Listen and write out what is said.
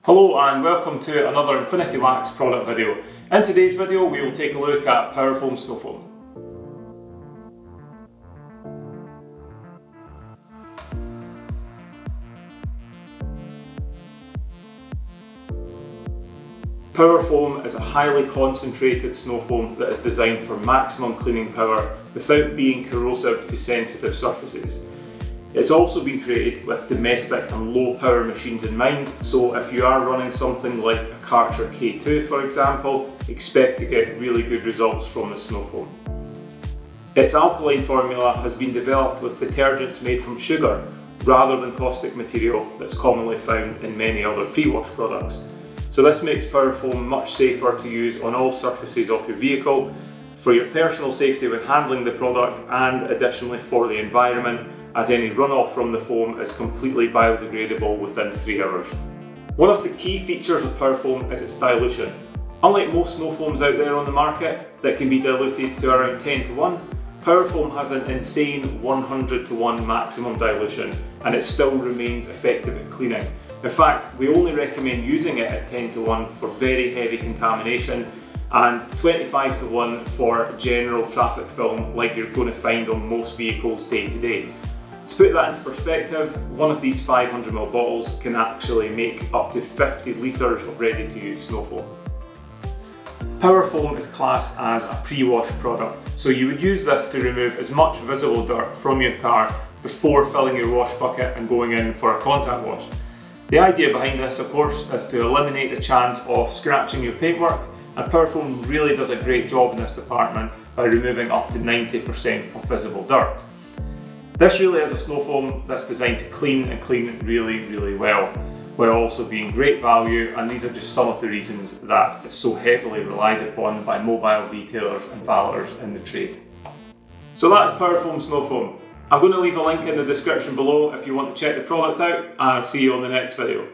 Hello and welcome to another Infinity Wax product video. In today's video we will take a look at Powerfoam Snowfoam. Powerfoam is a highly concentrated snow foam that is designed for maximum cleaning power without being corrosive to sensitive surfaces. It's also been created with domestic and low power machines in mind, so if you are running something like a Karcher K2 for example, expect to get really good results from the Snowfoam. Its alkaline formula has been developed with detergents made from sugar rather than caustic material that's commonly found in many other pre-wash products. So this makes Powerfoam much safer to use on all surfaces of your vehicle, for your personal safety when handling the product and additionally for the environment, as any runoff from the foam is completely biodegradable within 3 hours. One of the key features of Powerfoam is its dilution. Unlike most snow foams out there on the market that can be diluted to around 10:1, Powerfoam has an insane 100:1 maximum dilution and it still remains effective at cleaning. In fact, we only recommend using it at 10:1 for very heavy contamination and 25:1 for general traffic film like you're going to find on most vehicles day to day. To put that into perspective, one of these 500ml bottles can actually make up to 50 litres of ready to use snow foam. Powerfoam is classed as a pre-wash product, so you would use this to remove as much visible dirt from your car before filling your wash bucket and going in for a contact wash. The idea behind this, of course, is to eliminate the chance of scratching your paintwork, and Powerfoam really does a great job in this department by removing up to 90% of visible dirt. This really is a snow foam that's designed to clean and clean really well, while also being great value, and these are just some of the reasons that it's so heavily relied upon by mobile detailers and validers in the trade. So that's Powerfoam Snow Foam. I'm going to leave a link in the description below if you want to check the product out, and I'll see you on the next video.